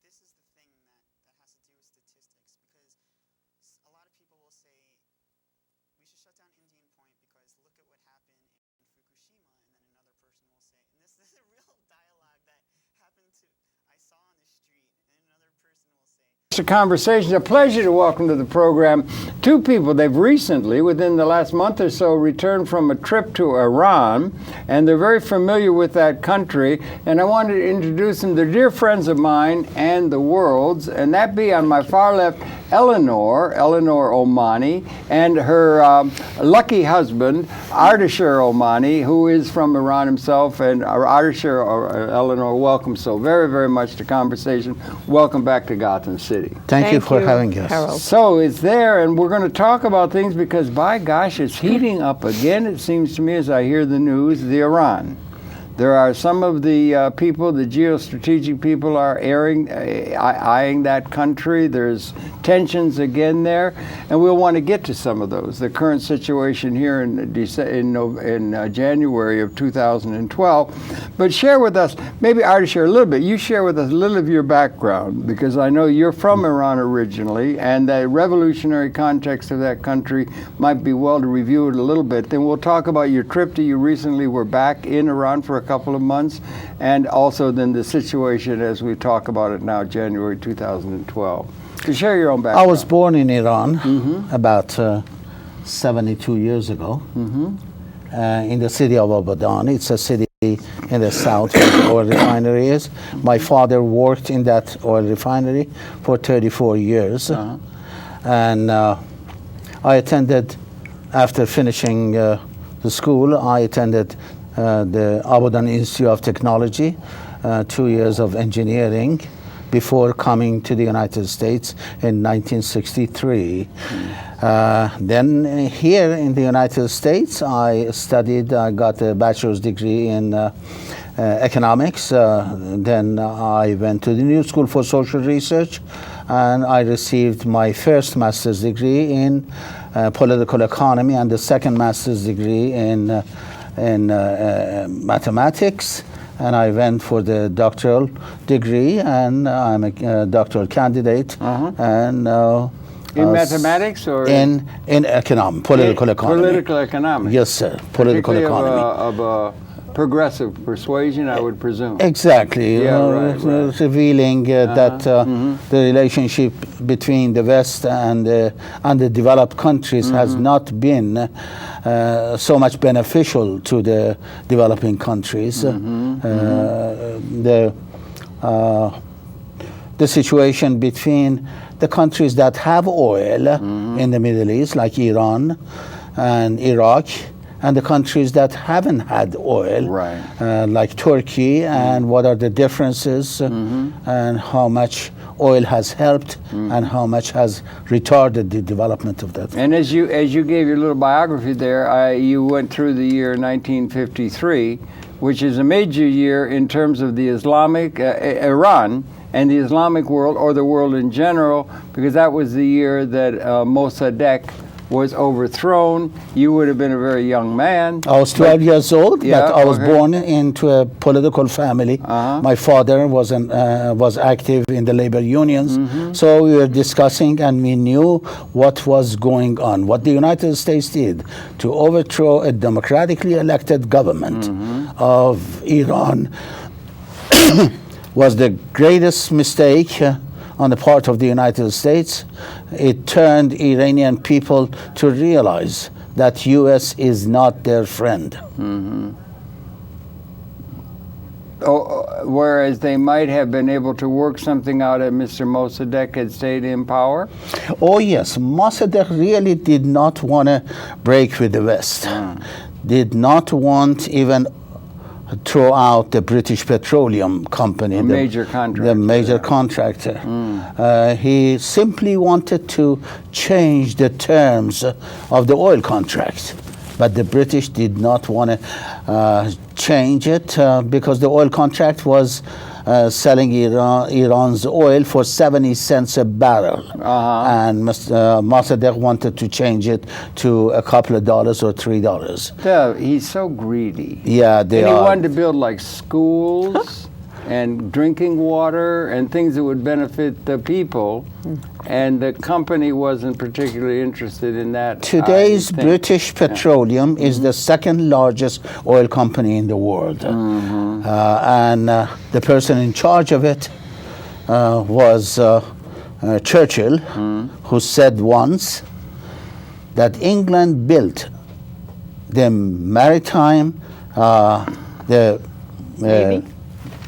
this is the thing that has to do with statistics, because a lot of people will say we should shut down Indian Point because look at what happened in Fukushima, and then another person will say, and this is a real dialogue that I saw on the street, and another person will say. A conversation. A pleasure to welcome to the program two people. They've recently, within the last month or so, returned from a trip to Iran, and they're very familiar with that country. And I wanted to introduce them. They're dear friends of mine and the world's, and that be on my far left, Eleanor Ommani, and her lucky husband, Ardeshir Ommani, who is from Iran himself. And Ardeshir, Eleanor, welcome so very, very much to conversation. Welcome back to Gotham City. Thank you for having us. Harold. So it's there, and we're going to talk about things because, by gosh, it's heating up again, it seems to me, as I hear the news, the Iran. There are some of the people, the geostrategic people, are eyeing that country. There's tensions again there, and we'll want to get to some of those. The current situation here in January of 2012. But share with us, maybe Ardeshir, a little bit. You share with us a little of your background, because I know you're from Iran originally, and the revolutionary context of that country might be well to review it a little bit. Then we'll talk about your trip you recently were back in Iran for a couple of months, and also then the situation as we talk about it now, January 2012. So share your own background. I was born in Iran about 72 years ago in the city of Abadan. It's a city in the south where the oil refinery is. My father worked in that oil refinery for 34 years. And I attended, after finishing the school, I attended the Abadan Institute of Technology, 2 years of engineering, before coming to the United States in 1963. Then here in the United States, I got a bachelor's degree in economics. Then I went to the New School for Social Research, and I received my first master's degree in political economy and the second master's degree in mathematics, and I went for the doctoral degree, and I'm a doctoral candidate. And in mathematics or in political economy? Political economy. Yes, sir. Political economy of a progressive persuasion, I would presume. Exactly. Right. Revealing that the relationship between the West and the developed countries has not been so much beneficial to the developing countries. The situation between the countries that have oil in the Middle East, like Iran and Iraq, and the countries that haven't had oil, like Turkey, and what are the differences, and how much oil has helped and how much has retarded the development of that. And as you gave your little biography there, you went through the year 1953, which is a major year in terms of the Islamic Iran and the Islamic world, or the world in general, because that was the year that Mossadegh was overthrown. You would have been a very young man. I was 12 years old, but I was born into a political family. My father was active in the labor unions, so we were discussing, and we knew what was going on. What the United States did to overthrow a democratically elected government of Iran was the greatest mistake on the part of the United States. It turned Iranian people to realize that U.S. is not their friend. Whereas they might have been able to work something out if Mr. Mossadegh had stayed in power? Oh yes, Mossadegh really did not want to break with the West. Did not want even throw out the British Petroleum Company, the major contractor. The major contractor. He simply wanted to change the terms of the oil contract, but the British did not want to change it because the oil contract was selling Iran's oil for 70 cents a barrel. And Mossadegh wanted to change it to a couple of dollars or $3. Yeah, he's so greedy. Yeah, he wanted to build like schools and drinking water and things that would benefit the people, and the company wasn't particularly interested in that. Today's British Petroleum is the second largest oil company in the world. And the person in charge of it was Churchill, who said once that England built the maritime, the Navy?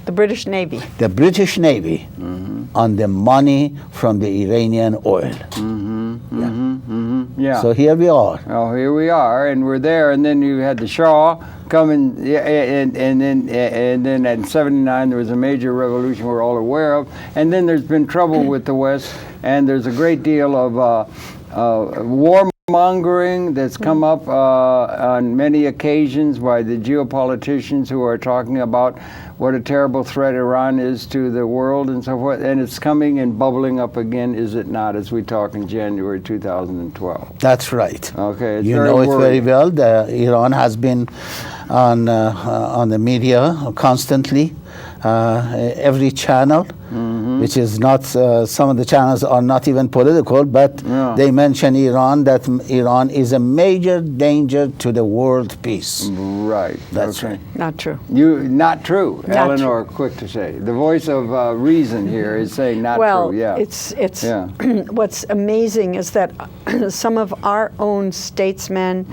The British Navy. The British Navy on the money from the Iranian oil. Yeah. So here we are. Oh, here we are, and we're there. And then you had the Shah coming, and then at '79 there was a major revolution we're all aware of. And then there's been trouble with the West, and there's a great deal of warmongering that's come up on many occasions by the geopoliticians who are talking about what a terrible threat Iran is to the world and so forth. And it's coming and bubbling up again, is it not, as we talk in January 2012? That's right. Okay, it's you very know it very worrying. well. Iran has been on the media constantly, every channel, which is not, some of the channels are not even political, but they mention Iran, that Iran is a major danger to the world peace. Right. That's okay. right. Not true. Not true. Not Eleanor, quick to say. The voice of reason here is saying not true. Yeah. It's Yeah. what's amazing is that some of our own statesmen,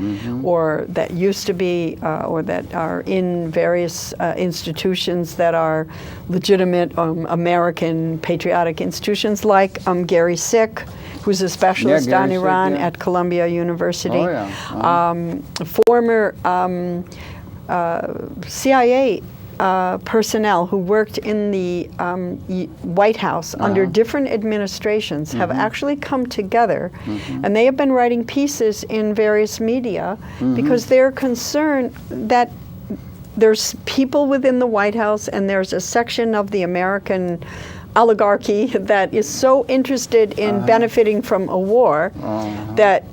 or that used to be, or that are in various institutions that are legitimate American patriotic institutions, like Gary Sick, who's a specialist on Sick, Iran at Columbia University. Oh, yeah. Former CIA personnel who worked in the White House under different administrations have actually come together, and they have been writing pieces in various media because they're concerned that there's people within the White House, and there's a section of the American oligarchy that is so interested in benefiting from a war that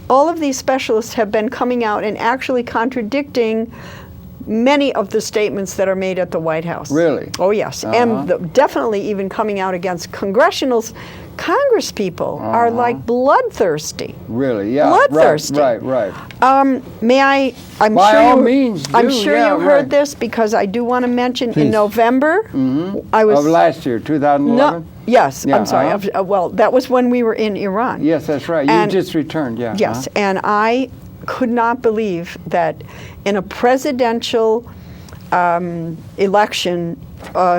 all of these specialists have been coming out and actually contradicting many of the statements that are made at the White House. Really? Oh, yes. And definitely even coming out against Congress people are like bloodthirsty. Really? Yeah. Bloodthirsty. Right. May I? I'm By sure all you, means, I'm do, sure yeah, you heard right. this, because I do want to mention Please. in November, I was Of last year, 2011? Yes, Yeah, I'm sorry. Well, that was when we were in Iran. Yes, that's right. You And- just returned, yeah. Yes, and I could not believe that in a presidential election,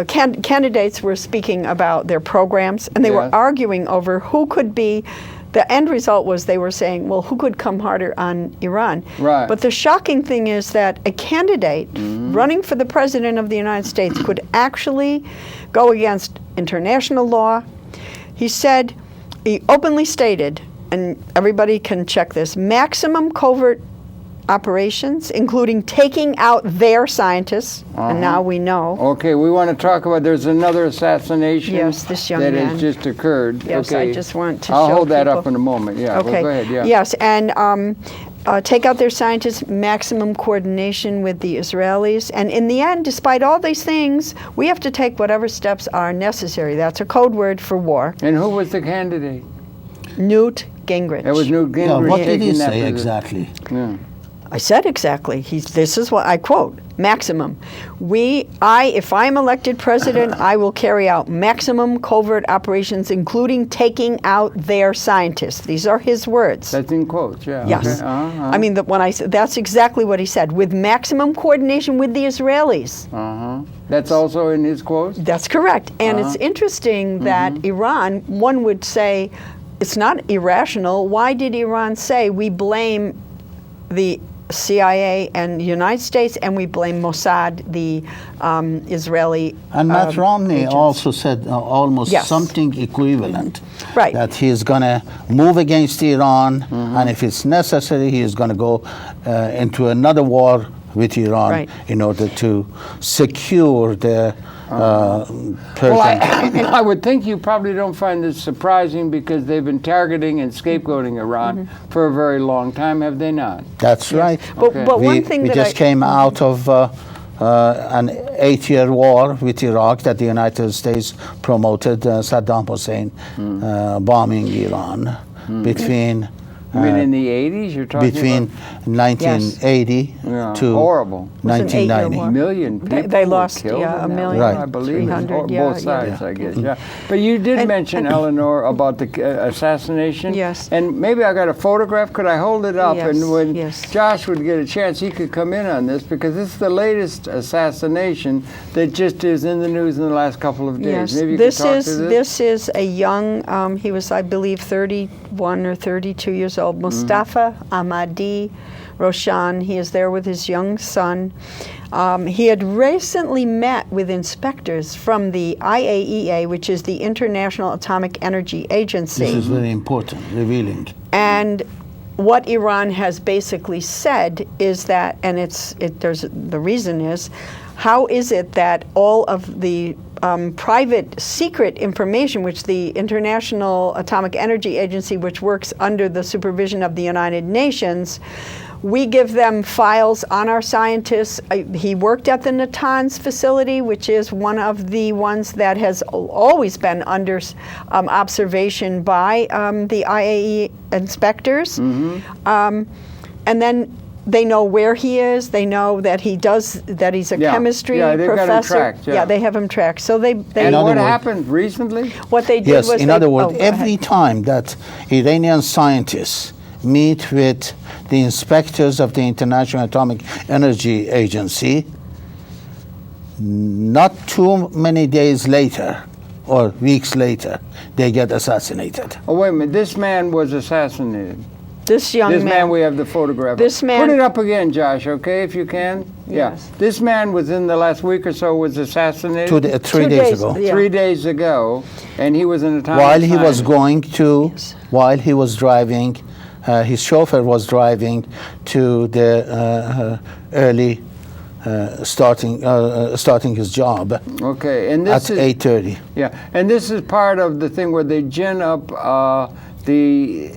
candidates were speaking about their programs, and they were Yes. arguing over who could be. The end result was they were saying, well, who could come harder on Iran? Right. But the shocking thing is that a candidate running for the President of the United States could actually go against international law. He said, he openly stated, and everybody can check this, maximum covert operations, including taking out their scientists, and now we know. Okay, we want to talk about, there's another assassination Yes, this young that man. has just occurred. Yes, okay. I just want to I'll show hold that people. up in a moment, yeah. Okay. Well, go ahead, yeah. Yes, and take out their scientists, maximum coordination with the Israelis. And in the end, despite all these things, we have to take whatever steps are necessary. That's a code word for war. And who was the candidate? Newt Gingrich. It was Newt Gingrich. Yeah, what did he taking that say position. exactly? Yeah. I said exactly. This is what I quote: maximum. If I'm elected president, I will carry out maximum covert operations, including taking out their scientists. These are his words. That's in quotes, yeah. Yes. Okay. I mean, when I said, that's exactly what he said, with maximum coordination with the Israelis. That's also in his quotes? That's correct. And it's interesting that Iran, one would say, it's not irrational. Why did Iran say we blame the CIA and the United States, and we blame Mossad, the Israeli And Matt Romney agents? also said almost Yes. something equivalent. Right. That he's going to move against Iran, and if it's necessary, he is going to go into another war with Iran Right. in order to secure the Well, I would think you probably don't find this surprising, because they've been targeting and scapegoating Iran for a very long time, have they not? That's right. But, Okay. but we one thing we that just came out of an 8-year war with Iraq that the United States promoted, Saddam Hussein bombing Iran between I mean, in the 80s, you're talking between about? 1980 to horrible. 1990. A million people They were lost, killed yeah, in a that million, war, Right. I believe. 300, Both sides, yeah. I guess, yeah. But you did mention, Eleanor, about the assassination. Yes. And maybe I got a photograph. Could I hold it up? Yes, And when yes. Josh would get a chance, he could come in on this, because this is the latest assassination that just is in the news in the last couple of days. Yes, Maybe you this could talk is to this. this is a young. He was, I believe, 31 or 32 years old. Mustafa Ahmadi Roshan. He is there with his young son. He had recently met with inspectors from the IAEA, which is the International Atomic Energy Agency. This is very important, revealing. And what Iran has basically said is that, and the reason is, how is it that all of the private secret information, which the International Atomic Energy Agency, which works under the supervision of the United Nations, we give them files on our scientists. He worked at the Natanz facility, which is one of the ones that has always been under observation by the IAEA inspectors. And then they know where he is. They know that that he's a chemistry they've professor. got him tracked, yeah. They have him tracked. So they And what happened recently? what they did Yes, was in they, other words, go every ahead. time that Iranian scientists meet with the inspectors of the International Atomic Energy Agency, not too many days later or weeks later, they get assassinated. Oh, wait a minute. This man was assassinated. This young This man, man, we have the photograph. This man- Put it up again, Josh, okay, if you can? Yeah. Yes. This man within the last week or so was assassinated 3 2 days days, ago. yeah. 3 days ago, and he was an atomic While he was scientist. going to, Yes. while he was driving, his chauffeur was driving to the early starting his job Okay, and at this is 8:30. yeah, and this is part of the thing where they gin up the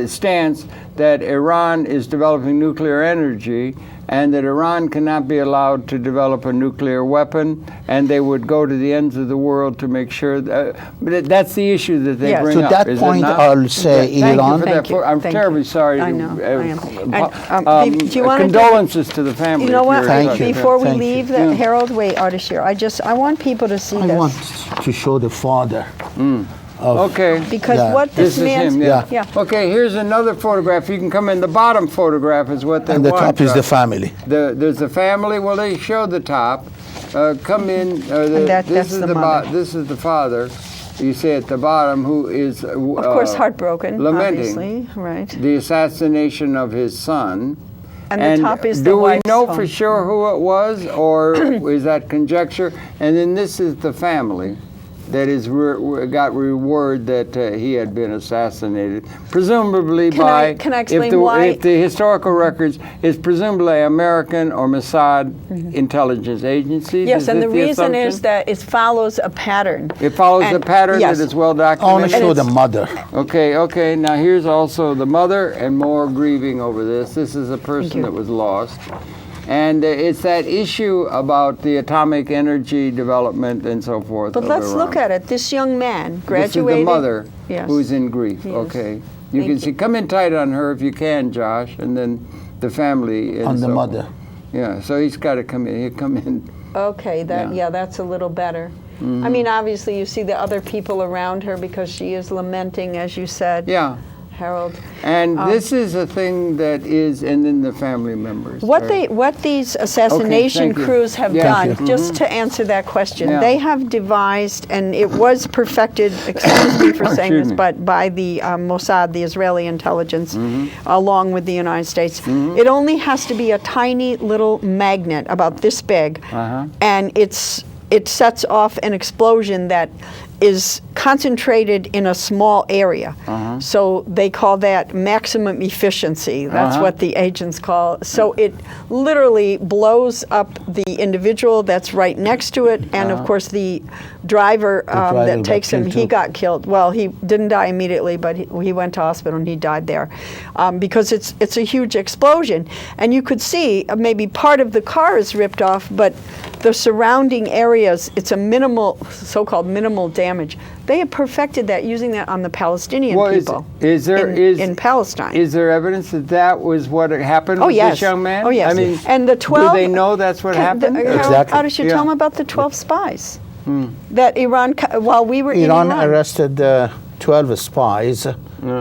stance that Iran is developing nuclear energy, and that Iran cannot be allowed to develop a nuclear weapon, and they would go to the ends of the world to make sure that, but that's the issue that they Yes. bring To up. that is it point, not? I'll say Thank you Iran. for that. Thank you. I'm Thank terribly you. sorry. I to, know, I am. And, do you wanna condolences to the family. You know if what? you're Thank talking you. about Before we Thank you. leave, that Harold, wait, Ardashir, I want people to see I this. want to show the father. Okay. Because Yeah. what This this is man's him, yeah. yeah. Okay, here's another photograph. You can come in. The bottom photograph is what they And the want. top is the family. There's the family. Well, they show the top. Come in. that's this is the mother. This is the father. You see at the bottom, who is Of course, heartbroken, lamenting obviously, right? the assassination of his son. And the top is the do we wife's know home. for sure who it was, or is that conjecture? And then this is the family that is got word that he had been assassinated, presumably by. Can I explain if the historical records is presumably American or Mossad intelligence agencies? Yes, Is and this the reason assumption? is that it follows a pattern. It follows a and- pattern yes. that is well I want to documented. show the mother. Okay. Now here's also the mother, and more grieving over this. This is a person you. that was lost. And it's that issue about the atomic energy development and so forth. But of let's Iran. look at it. This young man graduated. This is the mother Yes. who's in grief. Yes. Okay. You Thank can you. see, come in tight on her if you can, Josh, and then the family. And On the so mother. forth. Yeah, so he's got to come in. He'll come in. Okay, that's a little better. I mean, obviously, you see the other people around her because she is lamenting, as you said, Yeah. Harold. And this is a thing that is, and then the family members. What right? these assassination thank you. crews have Yeah. done, Thank you. just to answer that question, Yeah. they have devised, and it was perfected, excuse me for saying Excuse this, me. but by the Mossad, the Israeli intelligence, along with the United States. It only has to be a tiny little magnet about this big, and it sets off an explosion that is concentrated in a small area. So they call that maximum efficiency. That's what the agents call. So it literally blows up the individual that's right next to it, and of course the driver that takes him, he got killed. Well, he didn't die immediately, but he went to hospital and he died there because it's a huge explosion. And you could see maybe part of the car is ripped off, but the surrounding areas, it's a minimal, so-called minimal damage. They have perfected that, using that on the Palestinian people in Palestine. Is there evidence that that was what happened with this young man? Oh, yes. I mean, and the 12, do they know that's what happened? Exactly. How did you tell them about the 12 spies that Iran, while we were in Iran? Arrested 12 spies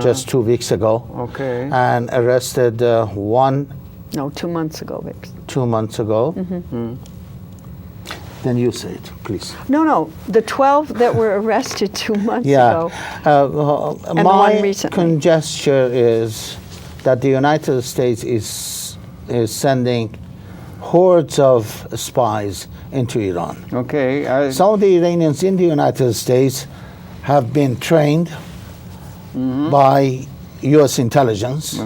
just 2 weeks ago. Okay. And arrested one. No, 2 months ago, Vix. 2 months ago. Then you say it, please. No, the 12 that were arrested 2 months ago. And my conjecture is that the United States is sending hordes of spies into Iran. Okay. Some of the Iranians in the United States have been trained by U.S. intelligence,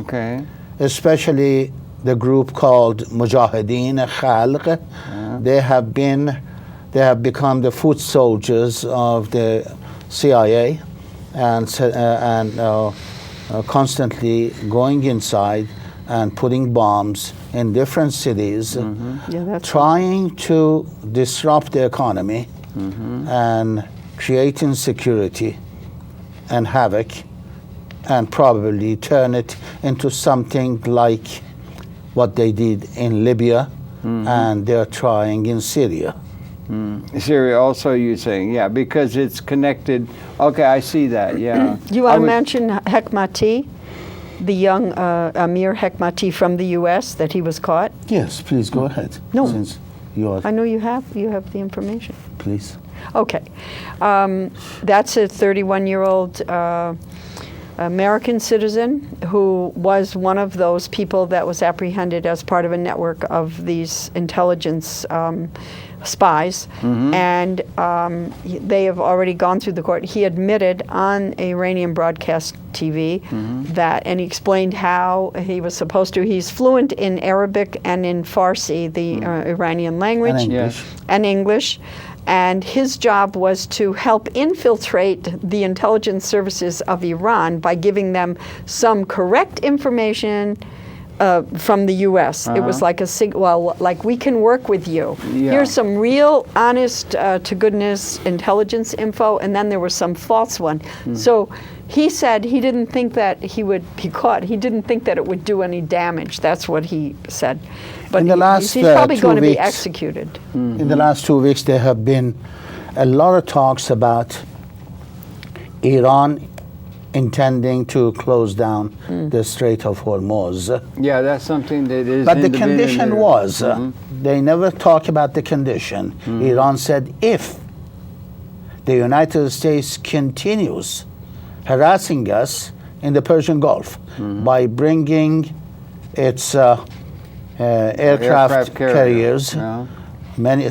especially the group called Mujahideen Khalq. They have become the foot soldiers of the CIA, and constantly going inside and putting bombs in different cities, trying to disrupt the economy and create insecurity and havoc, and probably turn it into something like what they did in Libya, and they're trying in Syria. Syria also, you're saying, because it's connected. Okay, I see that, You want to mention Hekmati, the young Amir Hekmati from the U.S., that he was caught? Yes, please go ahead. No. Since you are, I know you have the information. Please. Okay. That's a 31-year-old American citizen who was one of those people that was apprehended as part of a network of these intelligence spies, and they have already gone through the court. He admitted on Iranian broadcast TV that, and he explained how he was supposed to. He's fluent in Arabic and in Farsi, the Iranian language, and English. And his job was to help infiltrate the intelligence services of Iran by giving them some correct information from the U.S. It was like like, we can work with you. Here's some real, honest, to goodness intelligence info, and then there was some false one. So he said he didn't think that he would be caught. He didn't think that it would do any damage. That's what he said. But in the last he's probably going to be weeks, executed. In the last 2 weeks, there have been a lot of talks about Iran intending to close down the Strait of Hormuz. That's something that is. But the condition was, they never talk about the condition. Iran said, if the United States continues harassing us in the Persian Gulf by bringing its aircraft carriers,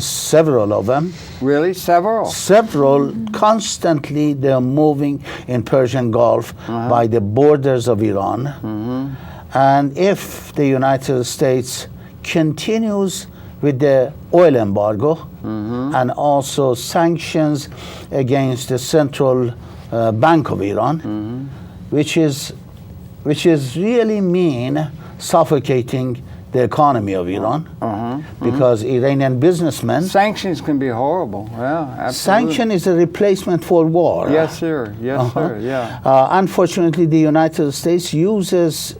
several of them. Really? Several? Several. Constantly they're moving in Persian Gulf by the borders of Iran. And if the United States continues with the oil embargo and also sanctions against the Central Bank of Iran, which is really mean suffocating the economy of Iran, because Iranian businessmen... Sanctions can be horrible, absolutely. Sanction is a replacement for war. Yes, sir, sir, unfortunately, the United States uses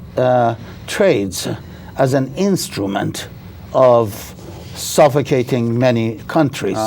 trades as an instrument of suffocating many countries.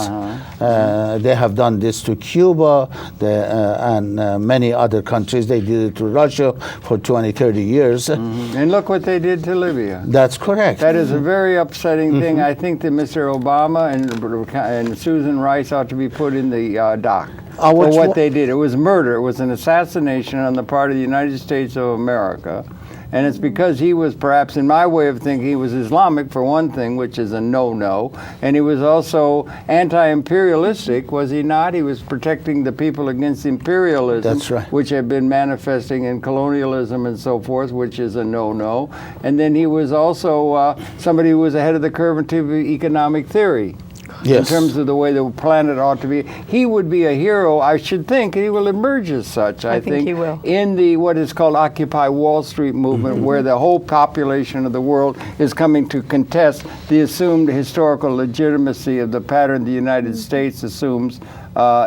They have done this to Cuba and many other countries. They did it to Russia for 20, 30 years. And look what they did to Libya. That's correct. That is a very upsetting thing. I think that Mr. Obama and Susan Rice ought to be put in the dock for what they did. It was murder. It was an assassination on the part of the United States of America. And it's because he was, perhaps in my way of thinking, he was Islamic for one thing, which is a no-no. And he was also anti-imperialistic, was he not? He was protecting the people against imperialism, That's right. which had been manifesting in colonialism and so forth, which is a no-no. And then he was also somebody who was ahead of the curve in terms of economic theory. Yes. In terms of the way the planet ought to be. He would be a hero, I should think, and he will emerge as such, I think, he will. in the what is called Occupy Wall Street movement, where the whole population of the world is coming to contest the assumed historical legitimacy of the pattern the United States assumes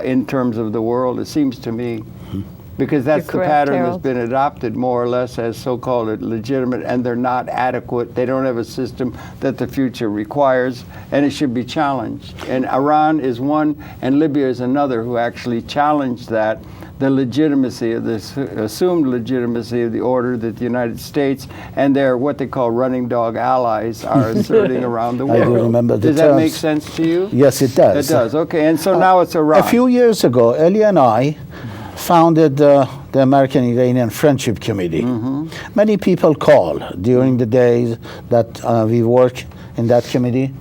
in terms of the world, it seems to me. Because that's You're the correct, pattern Harold. that's been adopted more or less as so-called legitimate, and they're not adequate. They don't have a system that the future requires, and it should be challenged. And Iran is one, and Libya is another, who actually challenged that, the legitimacy of this assumed legitimacy of the order that the United States and their what they call running dog allies are asserting around the world. I do remember the Does that make terms. sense to you? Yes, it does. It does. Okay, and so now it's Iran. A few years ago, Eli and I founded the American-Iranian Friendship Committee. Many people call during the days that we work in that committee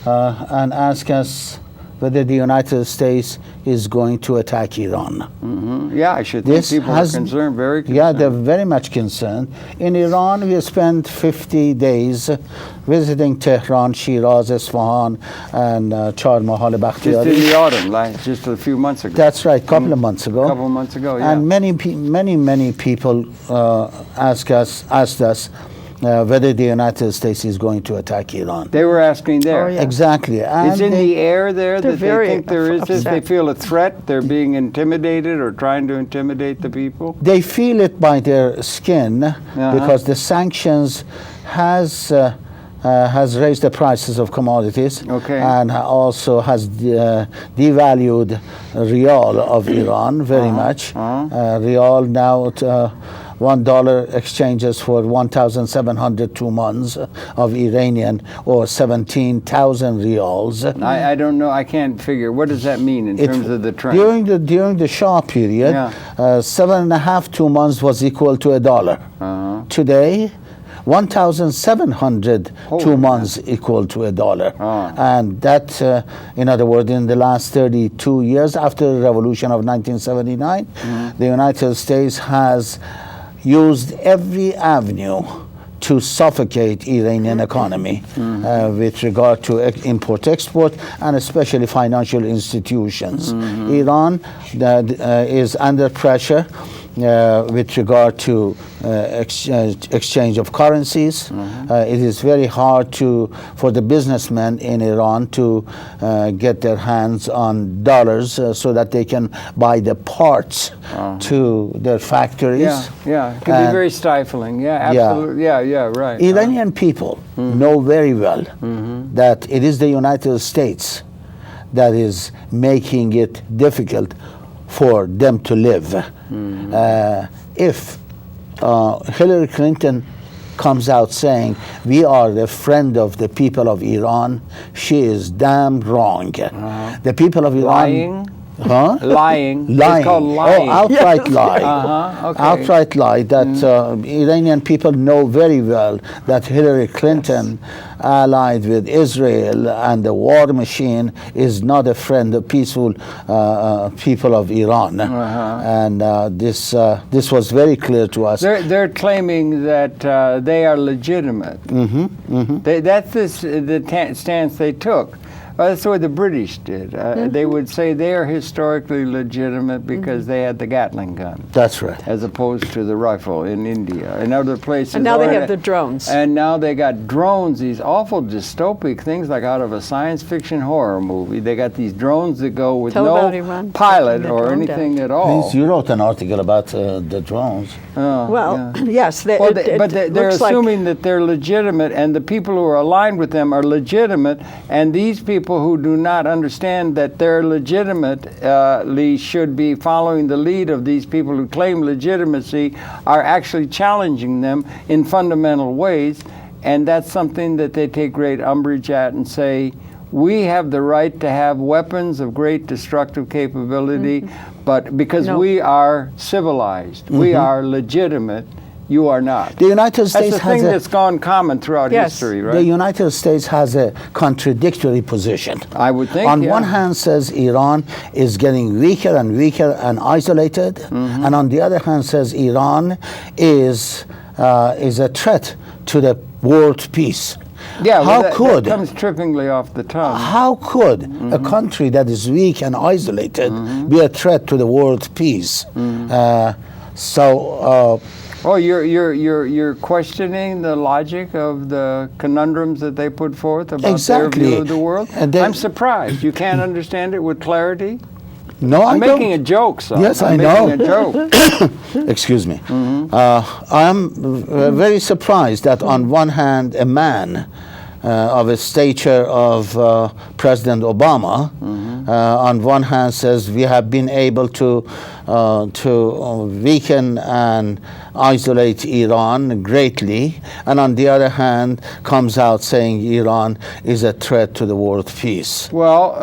and ask us whether the United States is going to attack Iran. Yeah, I should think This people has- are concerned, very concerned. Yeah, they're very much concerned. In Iran, we spent 50 days visiting Tehran, Shiraz, Isfahan, and Char Mahal Just in Bakhtiyari. the autumn, like just a few months ago. That's right, couple of months ago. A couple of months ago, yeah. And many people asked us whether the United States is going to attack Iran. They were asking there. Oh, yeah. Exactly. And It's in the air there They're that they very think there is this. They upset. feel a threat. They're being intimidated or trying to intimidate the people. they feel it by their skin because the sanctions has raised the prices of commodities Okay. and also has devalued rial of Iran very much. Rial now at, $1 exchanges for 1,700 months of Iranian or 17,000 rials. I don't know. I can't figure. What does that mean in terms of the trend? During the Shah period, Yeah. 7.5 2 months was equal to $1. Today, 1,700 Holy months equal to $1. Ah. And that, in other words, in the last 32 years after the revolution of 1979, the United States has used every avenue to suffocate Iranian economy with regard to import-export and especially financial institutions. Iran is under pressure with regard to exchange of currencies. It is very hard for the businessmen in Iran to get their hands on dollars so that they can buy the parts to their factories. Yeah. It can be very stifling. Yeah, absolutely. Yeah, right. Iranian people know very well that it is the United States that is making it difficult for them to live. If Hillary Clinton comes out saying we are the friend of the people of Iran, she is damn wrong. The people of Iran... Lying? Huh? Lying. Lying. It's called lying. Oh, outright lie. Okay. Outright lie that Iranian people know very well that Hillary Clinton, allied with Israel and the war machine, is not a friend of peaceful people of Iran. And this was very clear to us. They're claiming that they are legitimate. That's the stance they took. That's the way the British did. They would say they are historically legitimate because they had the Gatling gun. That's right. As opposed to the rifle in India and other places. And now they have the drones. And now they got drones, these awful dystopic things like out of a science fiction horror movie. They got these drones that go with Tell about no Iran pilot taking the or drone anything down. at all. You wrote an article about the drones. Well, yes. But they're looks like- assuming that they're legitimate, and the people who are aligned with them are legitimate, and these people who do not understand that they're legitimately should be following the lead of these people who claim legitimacy are actually challenging them in fundamental ways, and that's something that they take great umbrage at and say, we have the right to have weapons of great destructive capability, but because we are civilized, we are legitimate, You are not. The United That's States the thing that's gone common throughout Yes. history, right? The United States has a contradictory position. I would think, On yeah. one hand says Iran is getting weaker and weaker and isolated, Mm-hmm. and on the other hand says Iran is a threat to the world peace. Yeah, How that could comes trippingly off the tongue. how could a country that is weak and isolated be a threat to the world peace? Oh, you're questioning the logic of the conundrums that they put forth about Exactly. their view of the world? And then- I'm surprised. You can't understand it with clarity? No, I'm I making a don't. joke, son. Yes, I'm I know. making a joke. Excuse me. I'm very surprised that on one hand, a man of a stature of President Obama, on one hand says we have been able to weaken and isolate Iran greatly, and on the other hand comes out saying Iran is a threat to the world peace. Well,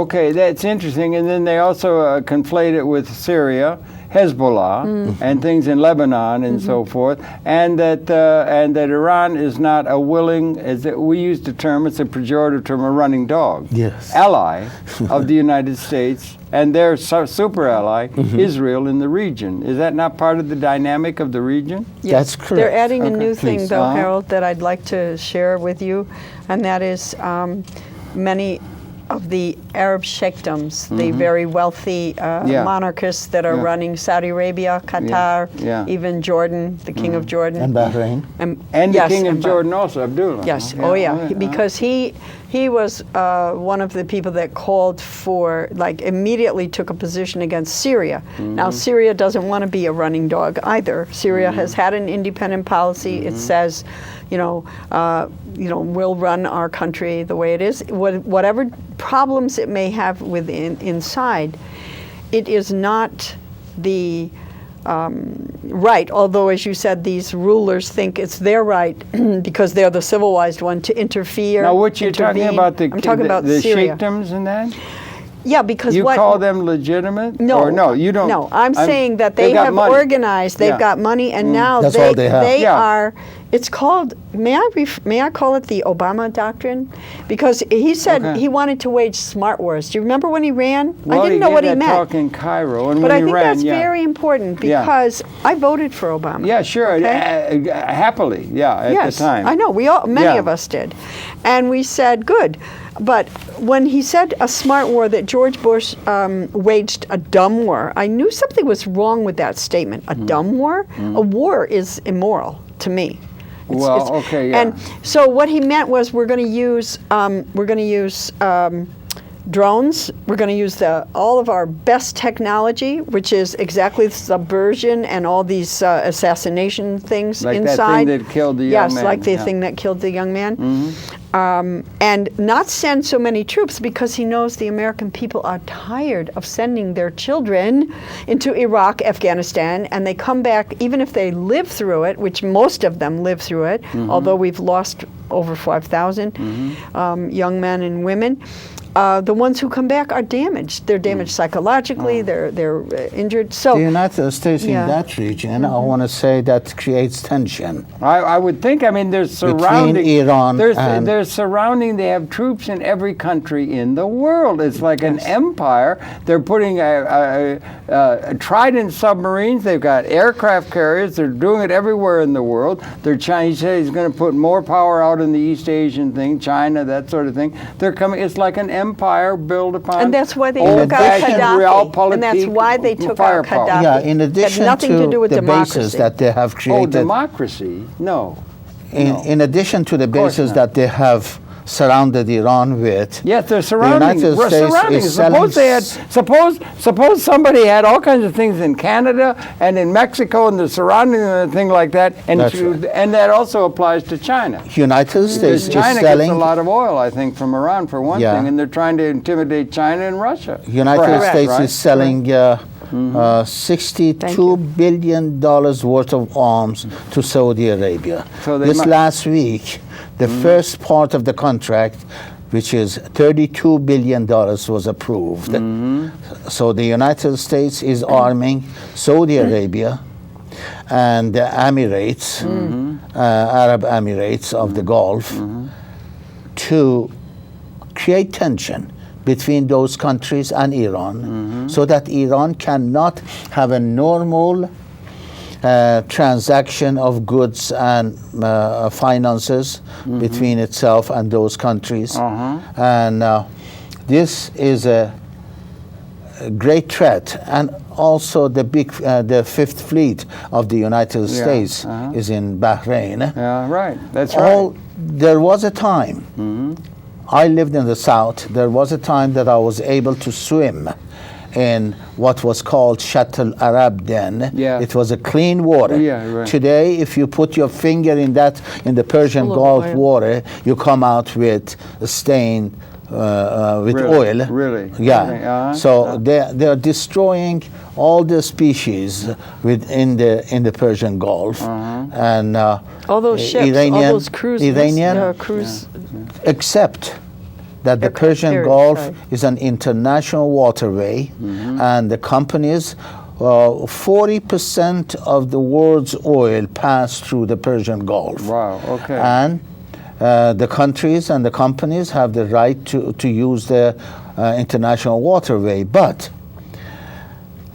okay, that's interesting. And then they also conflate it with Syria, Hezbollah, and things in Lebanon and so forth, and that Iran is not a willing, as we use the term, it's a pejorative term, a running dog, Yes. ally of the United States and their super ally, Israel, in the region. Is that not part of the dynamic of the region? That's correct. They're adding a Okay, new thing, please. though, Uh-huh. Harold, that I'd like to share with you, and that is many of the Arab sheikdoms, the very wealthy Yeah. monarchists that are Yeah. running Saudi Arabia, Qatar, Yeah. even Jordan, the King of Jordan. And Bahrain. And yes, the King of and Jordan also, Abdullah. Yes. huh? Oh, yeah. Because he was one of the people that called for, like, immediately took a position against Syria. Now, Syria doesn't want to be a running dog either. Syria has had an independent policy. It says, we'll run our country the way it is. Whatever problems it may have inside, it is not the right, although, as you said, these rulers think it's their right because they're the civilized one to interfere. Now, what you're talking intervene. about, I'm talking about the Syria. sheikdoms and that? Yeah, because You what call them legitimate? no, Or no, you don't. No, I'm saying that they've they got have money. organized. They've Yeah. got money, and now That's all they have. Yeah. are. It's called. May I call it the Obama doctrine? Because he said Okay. he wanted to wage smart wars. Do you remember when he ran? Well, I didn't know what he gave that meant. talk in Cairo, and But when I he think ran, that's yeah. very important Yeah. because I voted for Obama. Yeah, sure. Okay? Happily, yeah, at Yes, the time. I know. Many Yeah. of us did, and we said good. But when he said a smart war, that George Bush waged a dumb war, I knew something was wrong with that statement. A dumb war? A war is immoral to me. Well, okay, yeah. And so what he meant was we're going to use drones. We're going to use all of our best technology, which is exactly the subversion and all these assassination things Like that inside. thing that killed the young man. Yes, like the Yeah. thing that killed the young man. And not send so many troops because he knows the American people are tired of sending their children into Iraq, Afghanistan, and they come back, even if they live through it, which most of them live through it, although we've lost over 5,000 young men and women. The ones who come back are damaged. They're damaged psychologically. They're injured. So The United States Yeah. in that region, I want to say that creates tension. I would think. I mean, they're surrounding Iran and- They're surrounding. They have troops in every country in the world. It's like an empire. They're putting a Trident submarines. They've got aircraft carriers. They're doing it everywhere in the world. He said he's going to put more power out in the East Asian thing, China, that sort of thing. They're coming. It's like an empire built upon. And that's why they took out old-fashioned Gaddafi. realpolitik And that's why they took out firepower. Gaddafi. Yeah, in addition Had nothing to do with the democracy. bases that they have Oh, created, democracy? No. No. in addition to the course bases not. that they have surrounded Iran with, Yes, they're surrounding. United We're States surrounding. is Suppose they had. selling Suppose somebody had all kinds of things in Canada and in Mexico, and they're surrounding them and thing like that. And That's right. and that also applies to China. United States Because is China selling. gets a lot of oil, I think, from Iran for one Yeah. thing, and they're trying to intimidate China and Russia. United Perhaps, States right? is selling $62 billion worth of arms to Saudi Arabia. So they This mu- last week, the first part of the contract, which is $32 billion, was approved. So the United States is arming Saudi Arabia. and the Emirates, Arab Emirates of the Gulf, to create tension between those countries and Iran, so that Iran cannot have a normal transaction of goods and finances between itself and those countries. And this is a great threat. And also the Fifth Fleet of the United States is in Bahrain. Yeah, right. That's right. There was a time, I lived in the South, there was a time that I was able to swim in what was called Shatt al-Arab then. Yeah. It was a clean water. Yeah, right. Today, if you put your finger in the Persian Gulf water, you come out with a stain with oil. Really? Yeah. So they are destroying all the species within the Persian Gulf, and all those ships, all those cruise, except that the Persian Gulf is an international waterway, and the companies, 40% of the world's oil pass through the Persian Gulf. Wow, okay. And the countries and the companies have the right to use the international waterway. But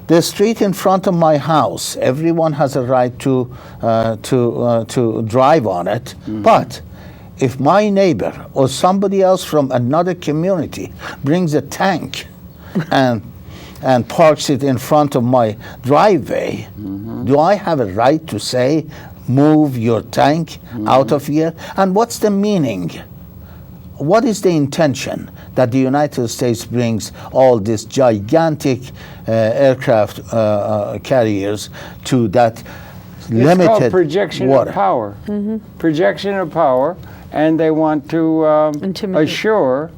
the street in front of my house, everyone has a right to drive on it. But if my neighbor or somebody else from another community brings a tank and parks it in front of my driveway, do I have a right to say, move your tank out of here? And what's the meaning? What is the intention that the United States brings all these gigantic aircraft carriers to that limited called projection water? Of power. Projection of power, and they want to assure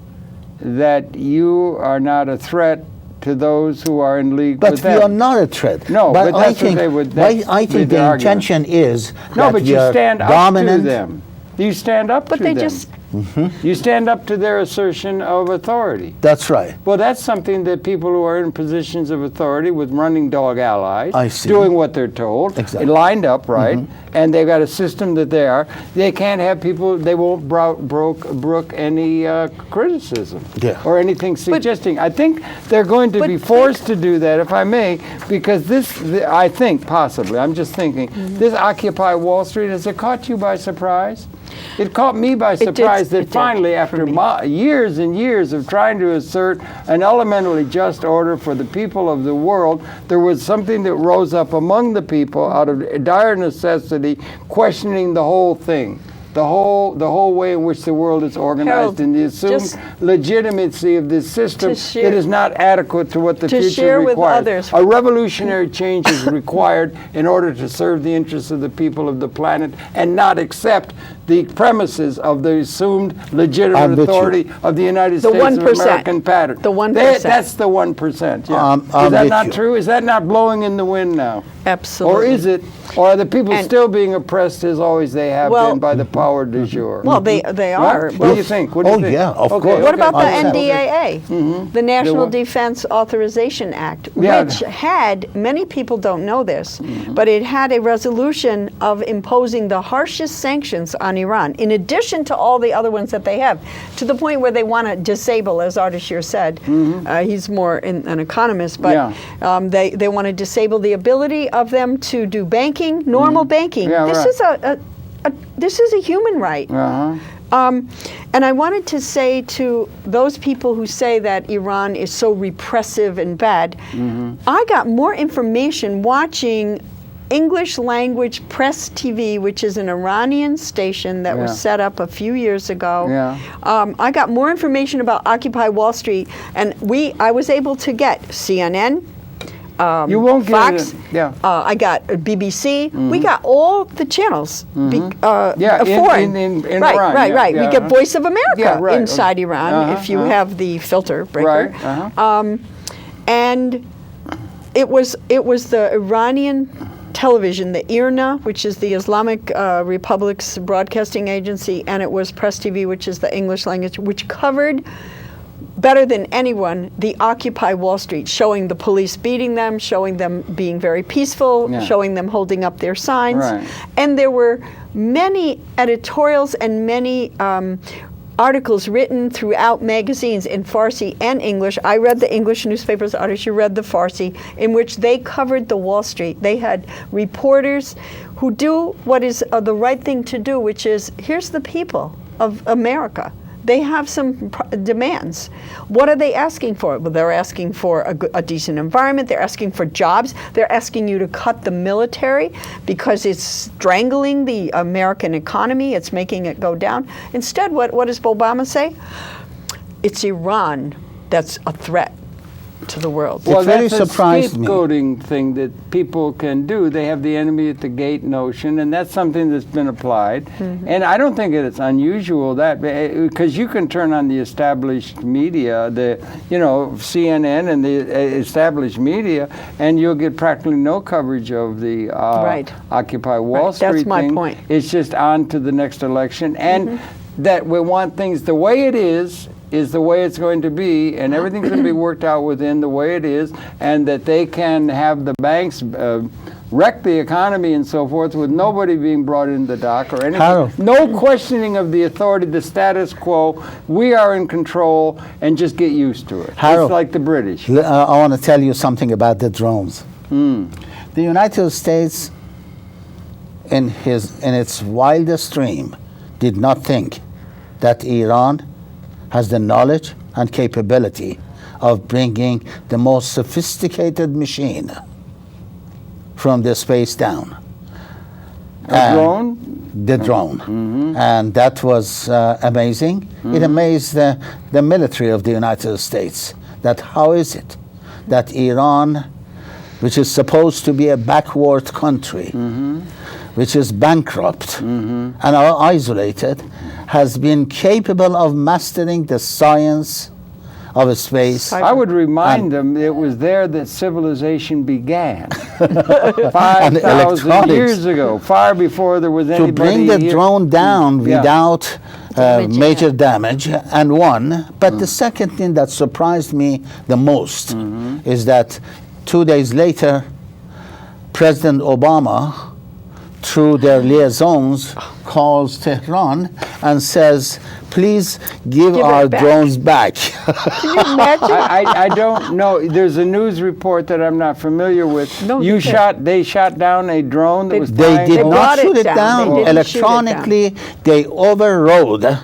that you are not a threat to those who are in league with them. But we are not a threat. No, but that's I think, what they would. I think the intention is no, that but we you are stand up dominant. to them. You stand up to them. But they just You stand up to their assertion of authority. That's right. Well, that's something that people who are in positions of authority with running dog allies, I see. doing what they're told, Exactly. lined up, right, and they've got a system that they can't have people, they won't brook any criticism or anything suggesting. I think they're going to be forced to do that, if I may, because I think, possibly, I'm just thinking, this Occupy Wall Street, has it caught you by surprise? It caught me by surprise that finally, after years and years of trying to assert an elementally just order for the people of the world, there was something that rose up among the people out of dire necessity, questioning the whole thing. The whole way in which the world is organized, and the assumed legitimacy of this system that is not adequate to what the future requires. A revolutionary change is required in order to serve the interests of the people of the planet and not accept the premises of the assumed legitimate authority of the United States of American pattern. The 1%. That's the 1%. Yeah. Is that not true? Is that not blowing in the wind now? Absolutely. Or is it? Or are the people still being oppressed as always they have been by the power du jour? Well, they are. What do you think? What do you think? Yeah, of course. What about the NDAA, the National Defense Authorization Act, which had, many people don't know this, but it had a resolution of imposing the harshest sanctions on Iran, in addition to all the other ones that they have, to the point where they want to disable, as Ardashir said, he's more an economist, but they want to disable the ability of them to do banking, normal banking. This is a human right. And I wanted to say to those people who say that Iran is so repressive and bad, I got more information watching English language press TV, which is an Iranian station that was set up a few years ago. I got more information about Occupy Wall Street, and I was able to get CNN, you won't Fox, get it. I got BBC. We got all the channels. Foreign. In Iran. Right. We get Voice of America inside Iran if you have the filter breaker. And it was the Iranian television, the IRNA, which is the Islamic Republic's broadcasting agency, and it was Press TV, which is the English language, which covered better than anyone, the Occupy Wall Street, showing the police beating them, showing them being very peaceful, Yeah. showing them holding up their signs. Right. And there were many editorials and many articles written throughout magazines in Farsi and English. I read the English newspapers, others you read the Farsi, in which they covered the Wall Street. They had reporters who do what is the right thing to do, which is, here's the people of America. They have some demands. What are they asking for? Well, they're asking for a decent environment. They're asking for jobs. They're asking you to cut the military because it's strangling the American economy. It's making it go down. Instead, what does Obama say? It's Iran that's a threat to the world. Well, It very that's a surprised me. scapegoating thing that people can do. They have the enemy at the gate notion, and that's something that's been applied. Mm-hmm. And I don't think it's unusual that, because you can turn on the established media, CNN and the established media, and you'll get practically no coverage of the Right. Occupy Wall Right. Street That's my thing. point. It's just on to the next election, and that we want things the way it is the way it's going to be, and everything's going to be worked out within the way it is, and that they can have the banks wreck the economy and so forth with nobody being brought in the dock or anything. Harold. No questioning of the authority, the status quo. We are in control, and just get used to it. Harold. It's like the British. I want to tell you something about the drones. The United States, in its wildest dream, did not think that Iran has the knowledge and capability of bringing the most sophisticated machine from the space down. A drone? The drone. And that was amazing. It amazed the military of the United States. That how is it that Iran, which is supposed to be a backward country, which is bankrupt and isolated, has been capable of mastering the science of space. I would remind them it was there that civilization began. 5,000 electronics. years ago, far before there was To anybody bring the here. drone down Yeah. without Damaging major it. damage, and one. But the second thing that surprised me the most is that 2 days later, President Obama, through their liaisons, calls Tehran and says, please give Give it our back." drones back. Can you imagine? I don't know. There's a news report that I'm not familiar with. No, They shot down a drone that was They flying did over- not brought it shoot it down. down. They didn't shoot it down. Electronically, they overrode,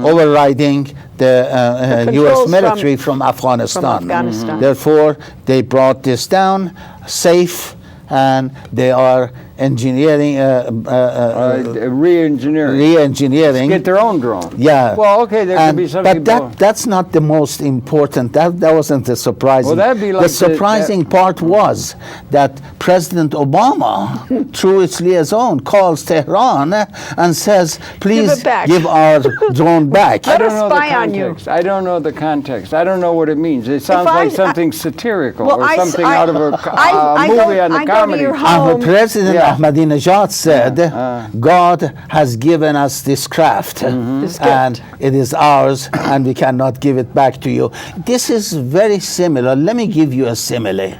overriding the U.S. controls military from Afghanistan. Afghanistan. Therefore, they brought this down safe, and they are engineering, re-engineering. re-engineering. Get their own drone. Yeah. Well, okay, there could be something. But that's not the most important. That wasn't the surprising. Well, that'd be like the surprising part was that President Obama, through its liaison, calls Tehran and says, "Please it back." give our drone back." I don't us know the spy on you. context. I don't know the context. I don't know what it means. It sounds I- like something satirical Well, or I- something I- out of a I go- movie on the I go to comedy. your And home. President Yeah. Ahmadinejad said, "God has given us this craft, This and gift. it is ours, and we cannot give it back to you." This is very similar. Let me give you a simile.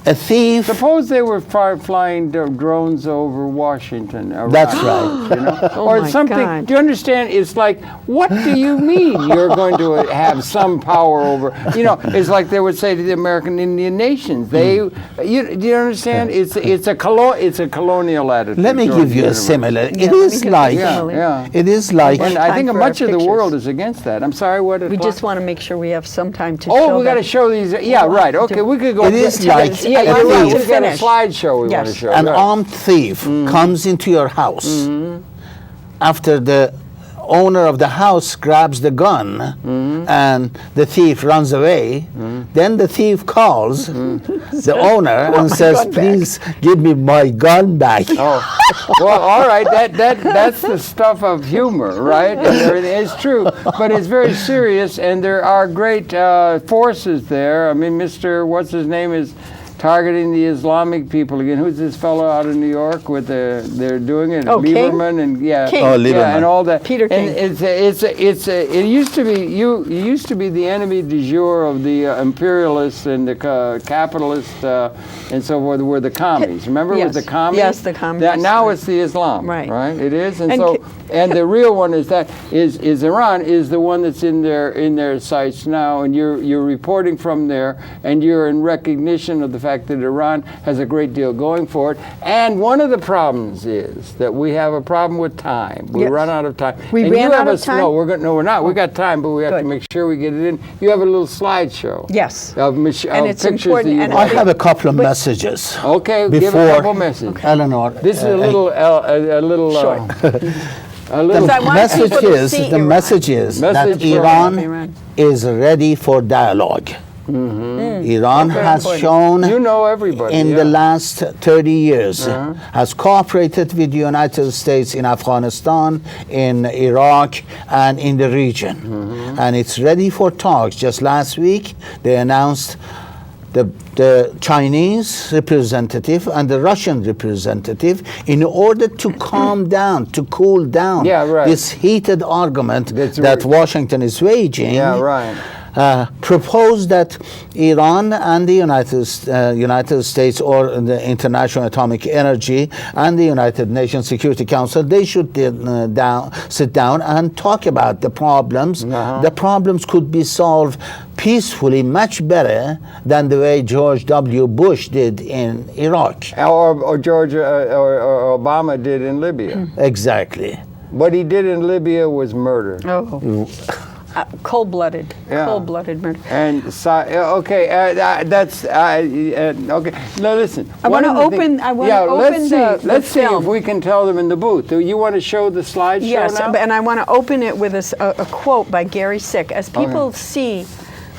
A thief. Suppose they were flying drones over Washington. Around, That's right. You know? Oh or my something. God. Do you understand? It's like, what do you mean you're going to have some power over? You know, it's like they would say to the American Indian nations. Do you understand? It's a colonial attitude. Let me towards give you the a universe. simile. Yeah, It let me is give you a like. simile. Yeah. It is like. And I Time think for much our of the pictures. world is against that. I'm sorry, what? We just want to make sure we have some time to show Oh, we got to that. show these. Yeah, right. Okay, we could go. It is like Yeah, a you're right. thief. We've got a Finish. slideshow we want to Yes. show. An right. armed thief comes into your house. After the owner of the house grabs the gun and the thief runs away, then the thief calls the owner and says, gun back." "Please give me my gun back." Oh, well, all right. That's the stuff of humor, right? And everything. It's true, but it's very serious, and there are great forces there. I mean, Mr. What's his name is targeting the Islamic people again. Who's this fellow out of New York with they're doing it? Oh, King? Lieberman and yeah, King. Oh, Lieberman. yeah, and all that. Peter King. And it used to be you used to be the enemy du jour of the imperialists and the capitalists and so forth. Were the commies? Remember Yes. with the commies? Yes, the commies, Now right. it's the Islam. Right. Right. It is, and And so. ca- And the real one is Iran is the one that's in their sights now, and you're reporting from there, and you're in recognition of the fact that Iran has a great deal going for it. And one of the problems is that we have a problem with time. We Yes. run out of time. We and ran you have out of time? No, we're not. We got time, but we have Good. to make sure we get it in. You have a little slideshow. Yes. Of, And pictures it's that important, you and I have. have a couple of messages. Okay, give a before couple messages. Eleanor. This is a little Short. a little. Because I want Message people to is see the Iran. message is that Message from Iran Iran. is ready for dialogue. Iran Very has important. shown You know everybody. in yeah. the last 30 years has cooperated with the United States in Afghanistan, in Iraq, and in the region. And it's ready for talks. Just last week, they announced the Chinese representative and the Russian representative in order to calm down, to cool down Yeah, right. this heated argument That's that right. Washington is waging. Yeah, right. Proposed that Iran and the United States or the International Atomic Energy and the United Nations Security Council, they should sit down and talk about the problems. The problems could be solved peacefully much better than the way George W. Bush did in Iraq. Or George or Obama did in Libya. Exactly. What he did in Libya was murder. Oh. Cold-blooded. Yeah. Cold-blooded murder. And okay, that's okay. Now listen. I one wanna of the things- open- I wanna open the Let's see film. if we can tell them in the booth. Do you want to show the slideshow Yes, now? and I want to open it with a quote by Gary Sick. As people see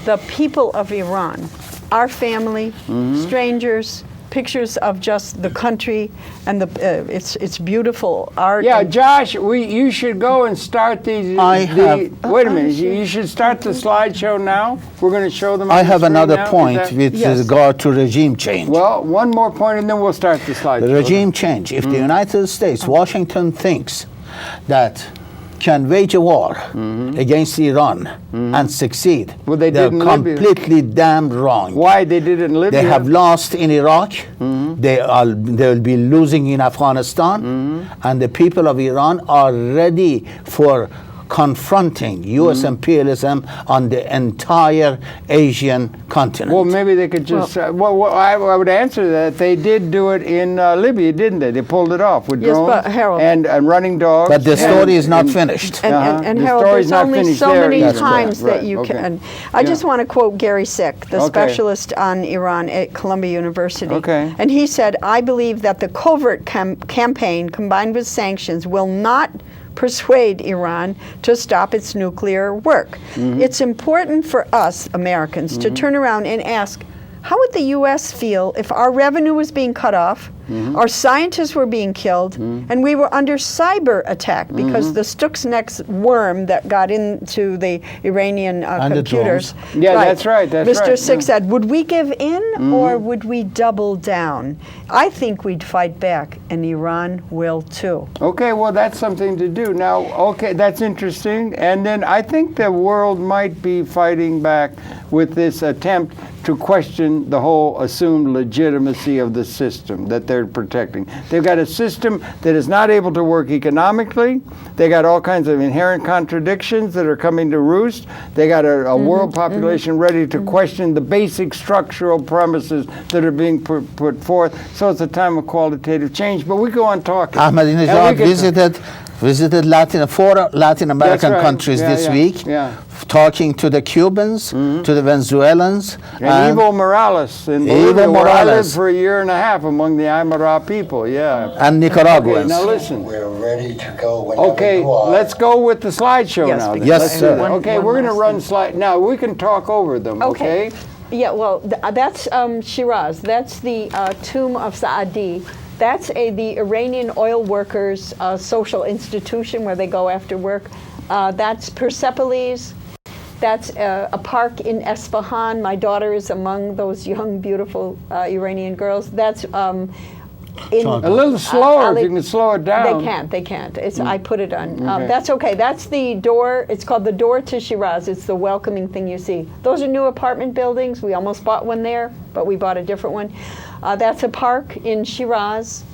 the people of Iran, our family, strangers, pictures of just the country and it's beautiful art. Yeah, and- Josh, you should go and start these. Wait a minute. You should start the slideshow now. We're going to show them. on I the have screen another now. Is point that- with Yes. regard to regime change. Well, one more point, and then we'll start the slideshow. The regime change. If the United States, Washington thinks that can wage a war against Iran and succeed, Well, they they're did in Libya. completely damned wrong. Why they did it in Libya? They have lost in Iraq. They will be losing in Afghanistan, and the people of Iran are ready for confronting U.S. imperialism on the entire Asian continent. Well, maybe they could just. I would answer that they did do it in Libya, didn't they? They pulled it off with Yes, drones but Harold- and running dogs. But the story is not finished. And The Harold, story's there's not only finished so there many either. times Right, that you okay. can. I just Yeah. want to quote Gary Sick, the Okay. specialist on Iran at Columbia University. Okay. And he said, I believe that the covert campaign combined with sanctions will not persuade Iran to stop its nuclear work. It's important for us, Americans, to turn around and ask, how would the U.S. feel if our revenue was being cut off, our scientists were being killed, and we were under cyber attack because the Stuxnet worm that got into the Iranian And the computers. drones. Yeah, that's right, that's Mr. right, Sick yeah. said, would we give in or would we double down? I think we'd fight back, and Iran will too. Okay, well, that's something to do. Now, okay, that's interesting. And then I think the world might be fighting back with this attempt to question the whole assumed legitimacy of the system that they're protecting. They've got a system that is not able to work economically. They got all kinds of inherent contradictions that are coming to roost. They got a world population ready to question the basic structural premises that are being put forth. So it's a time of qualitative change. But we go on talking. Ahmadinejad visited four Latin American right. countries Yeah, this yeah, week, yeah. talking to the Cubans, to the Venezuelans, And Evo Morales in Evo Bolivia, where I lived Morales. for a year and a half among the Aymara people, yeah. and Okay, Nicaraguans. now listen. We're ready to go whenever Okay, you are. let's go with the slideshow Yes, now. then. Yes, Let's do sir. that. Okay, One we're going to last run slide. Now, we can talk over them, okay? Yeah, well, that's Shiraz. That's the tomb of Saadi. That's the Iranian oil workers' social institution where they go after work. That's Persepolis. That's a park in Esfahan. My daughter is among those young, beautiful Iranian girls. That's in A little slower if you can slow it down. They can't. I put it on. That's okay. That's the door. It's called the door to Shiraz. It's the welcoming thing you see. Those are new apartment buildings. We almost bought one there, but we bought a different one. That's a park in Shiraz.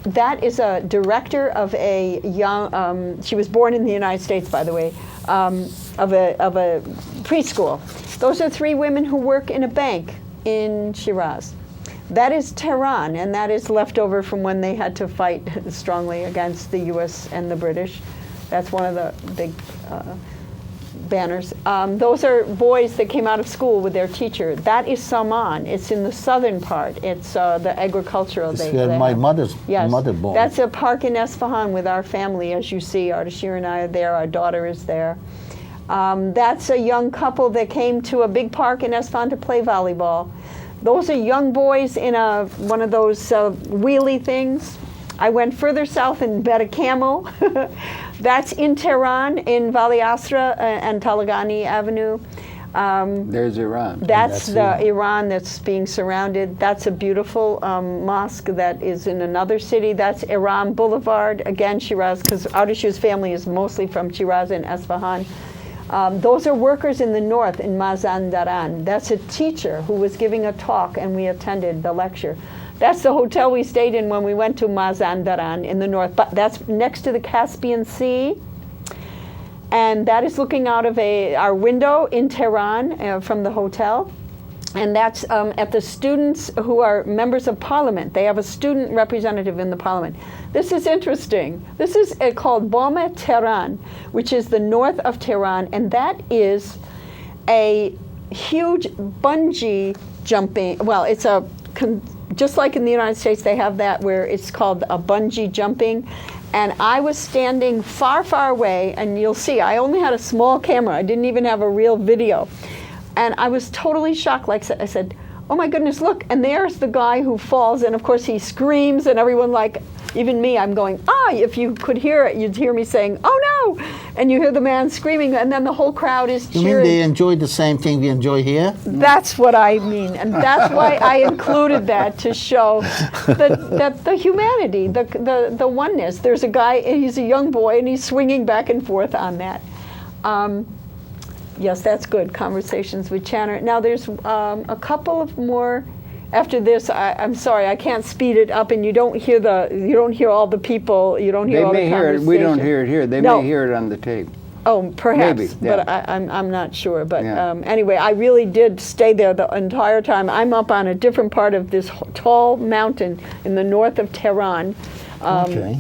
That is a director of a young, she was born in the United States, by the way, of a preschool. Those are 3 women who work in a bank in Shiraz. That is Tehran, and that is left over from when they had to fight strongly against the U.S. and the British. That's one of the big banners. Those are boys that came out of school with their teacher. That is Saman. It's in the southern part. It's the agricultural. It's where my mother born. That's a park in Esfahan with our family, as you see. Ardashir and I are there. Our daughter is there. That's a young couple that came to a big park in Esfahan to play volleyball. Those are young boys in one of those wheelie things. I went further south and bet a camel. That's in Tehran, in Vali Asra and Talagani Avenue. There's Iran. That's Iran that's being surrounded. That's a beautiful mosque that is in another city. That's Iran Boulevard, again Shiraz, because Ardashir's family is mostly from Shiraz and Esfahan. Those are workers in the north in Mazandaran. That's a teacher who was giving a talk, and we attended the lecture. That's the hotel we stayed in when we went to Mazandaran in the north. But that's next to the Caspian Sea, and that is looking out of our window in Tehran from the hotel. And that's at the students who are members of parliament. They have a student representative in the parliament. This is interesting. This is called Boma Tehran, which is the north of Tehran, and that is a huge bungee jumping. Well, it's just like in the United States, they have that where it's called a bungee jumping. And I was standing far, far away, and you'll see, I only had a small camera. I didn't even have a real video. And I was totally shocked. Like I said, oh my goodness, look. And there's the guy who falls. And of course he screams, and everyone, like, even me, I'm going, if you could hear it, you'd hear me saying, oh no. And you hear the man screaming, and then the whole crowd is cheering. You mean they enjoyed the same thing we enjoy here? That's what I mean. And that's why I included that, to show that the humanity, the oneness. There's a guy, he's a young boy, and he's swinging back and forth on that. Yes, that's good. Conversations with Channer. Now there's a couple of more. After this, I'm sorry, I can't speed it up, and you don't hear all the people. You don't hear all the conversation. They may hear it. We don't hear it here. They may hear it on the tape. Oh, perhaps, maybe, yeah. But I'm not sure. But anyway, I really did stay there the entire time. I'm up on a different part of this tall mountain in the north of Tehran. Okay.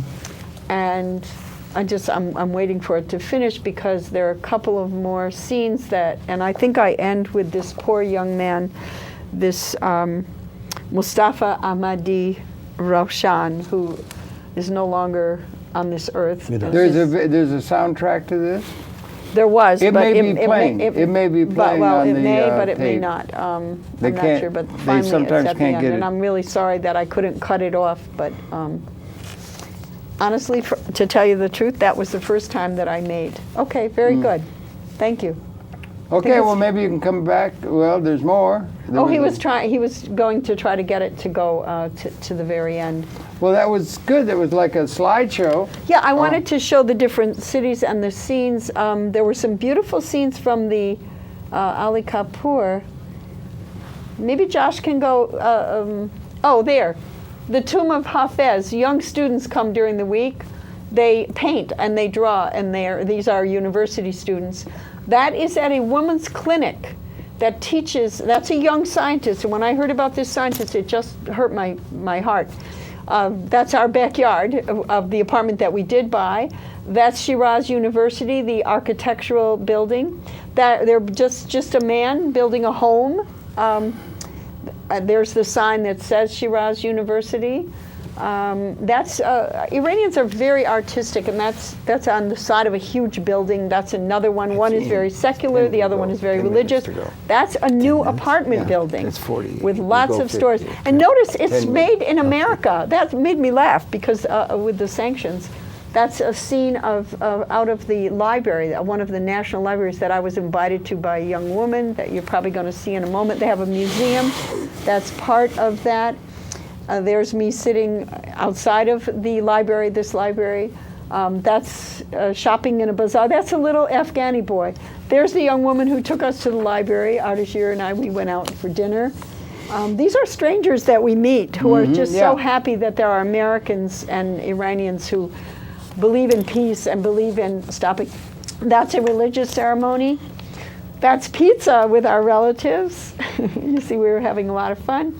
And I'm waiting for it to finish, because there are a couple of more scenes and I think I end with this poor young man, this Mustafa Ahmadi Roshan, who is no longer on this earth. There's a soundtrack to this? There was, it but may be playing. It may be playing on the tape. It may, but it may not. I'm not sure, but finally sometimes it's at the can't end, get and it. I'm really sorry that I couldn't cut it off, but honestly, to tell you the truth, that was the first time that I made. Okay, very good. Thank you. Okay, well, maybe you can come back. Well, there's more. He was going to try to get it to go to the very end. Well, that was good. That was like a slideshow. Yeah, I wanted to show the different cities and the scenes. There were some beautiful scenes from the Ali Kapoor. Maybe Josh can go. There. The Tomb of Hafez. Young students come during the week. They paint and they draw, and these are university students. That is at a women's clinic that teaches. That's a young scientist, and when I heard about this scientist, it just hurt my heart. That's our backyard of the apartment that we did buy. That's Shiraz University, the architectural building. That they're just a man building a home. There's the sign that says Shiraz University. Iranians are very artistic, and that's on the side of a huge building. That's another one. One is very secular, the other one is very religious. That's a new apartment building with lots of stores. And notice it's made in America. That made me laugh, because with the sanctions, That's a scene of out of the library, one of the national libraries that I was invited to by a young woman that you're probably going to see in a moment. They have a museum that's part of that. There's me sitting outside of the library, this library. That's shopping in a bazaar. That's a little Afghani boy. There's the young woman who took us to the library. Ardashir and I, we went out for dinner. These are strangers that we meet who are just so happy that there are Americans and Iranians who believe in peace and believe in stopping. That's a religious ceremony. That's pizza with our relatives. You see, we were having a lot of fun.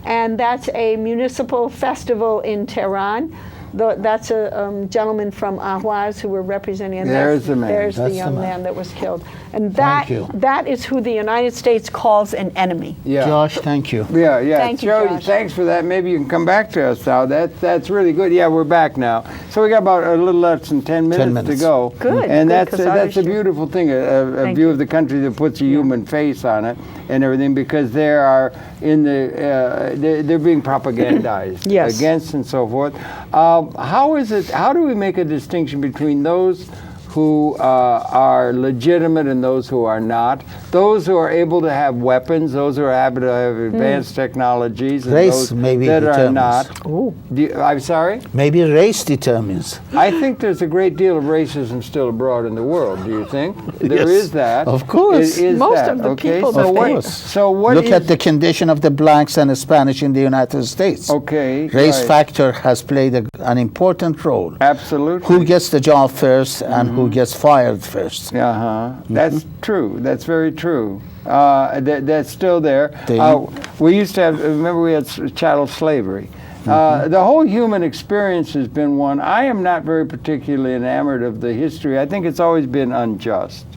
And that's a municipal festival in Tehran. That's a gentleman from Ahwaz who we're representing. And there's the man. There's the young man that was killed. And that is who the United States calls an enemy. Yeah. Josh, thank you. Yeah, yeah. Thank you, Jody, Josh. thanks for that. Maybe you can come back to us now. That's really good. Yeah, we're back now. So we got about a little less than 10 minutes to go. Good. And good, that's a beautiful thing, a view of the country that puts a human face on it and everything, because they are in the they're being propagandized against and so forth. How do we make a distinction between those who are legitimate and those who are not, those who are able to have weapons, those who are able to have advanced technologies, and race those maybe that determines. are not? I'm sorry? Maybe race determines. I think there's a great deal of racism still abroad in the world. Do you think? There Yes, is that. of course. Most of the people so that what, course. so what Look is- at the condition of the blacks and the Spanish in the United States. Okay. Race right. factor has played an important role. Absolutely. Who gets the job first and who gets fired first. That's true. That's very true. That's still there. They- We used to have, remember we had chattel slavery. The whole human experience has been one. I am not very particularly enamored of the history. I think it's always been unjust.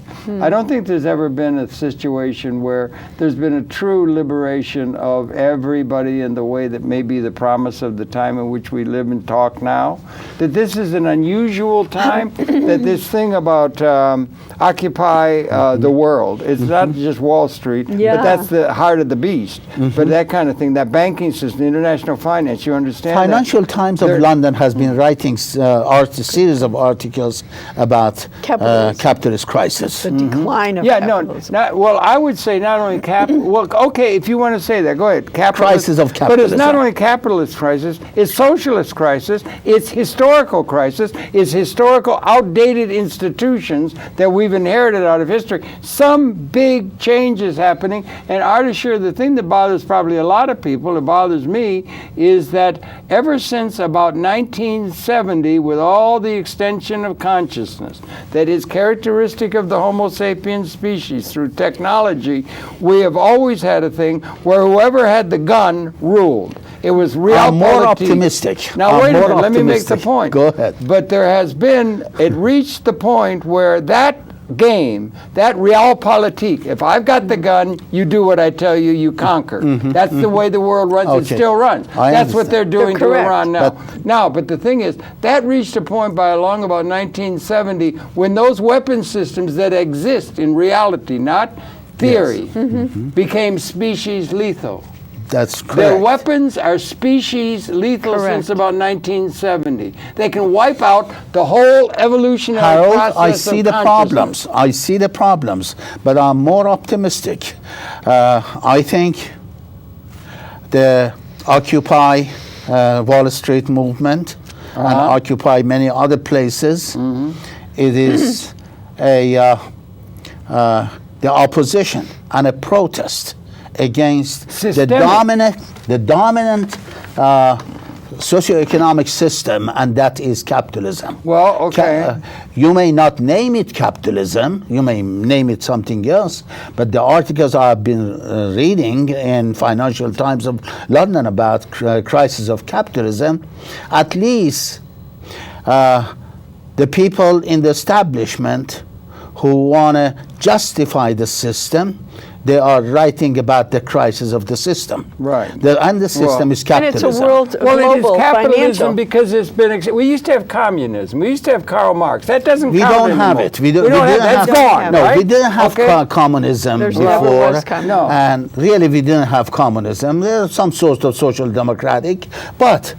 I don't think there's ever been a situation where there's been a true liberation of everybody in the way that may be the promise of the time in which we live and talk now. That this is an unusual time, that this thing about occupy the world, it's not just Wall Street, but that's the heart of the beast. But that kind of thing, that banking system, international finance, you understand Financial that? Times of London has been writing a series of articles about capitalist crisis. The decline of Yeah, capitalism. well, I would say not only well, okay, if you want to say that, go ahead. Crisis of But it's not capitalism. only capitalist crisis, it's socialist crisis, it's historical crisis, it's historical outdated institutions that we've inherited out of history. Some big changes happening, and Ardashir, the thing that bothers probably a lot of people, it bothers me, is that ever since about 1970, with all the extension of consciousness that is characteristic of the Homo sapiens species through technology, we have always had a thing where whoever had the gun ruled. It was real. I'm more optimistic. Now I'm wait a more minute, let me make the optimistic. point. Go ahead. But there has been, it reached the point where that game, that realpolitik, if I've got the gun, you do what I tell you, you conquer. That's the way the world runs. It Okay. still runs. I That's what they're doing They're to correct. Iran now. But the thing is, that reached a point by along about 1970 when those weapon systems that exist in reality, not theory, became species lethal. That's correct. Their weapons are species lethal Correct. since about 1970. They can wipe out the whole evolutionary Harold, process I see of the consciousness. problems. I see the problems, but I'm more optimistic. I think the Occupy Wall Street movement and Occupy many other places, it is the opposition and a protest against Systemic. the dominant socioeconomic system, and that is capitalism. Well, okay. You may not name it capitalism, you may name it something else, but the articles I've been reading in Financial Times of London about crisis of capitalism, at least the people in the establishment who want to justify the system, they are writing about the crisis of the system. Right. And the system is And capitalism. it's a world Well, it is global capitalism financial. because it's been. We used to have communism. We used to have Karl Marx. That doesn't We count don't have anymore. it. We don't have have that's it. gone. No, right? we didn't have Okay. communism There's never before. was communism. No. And really, we didn't have communism. There's some sort of social democratic. But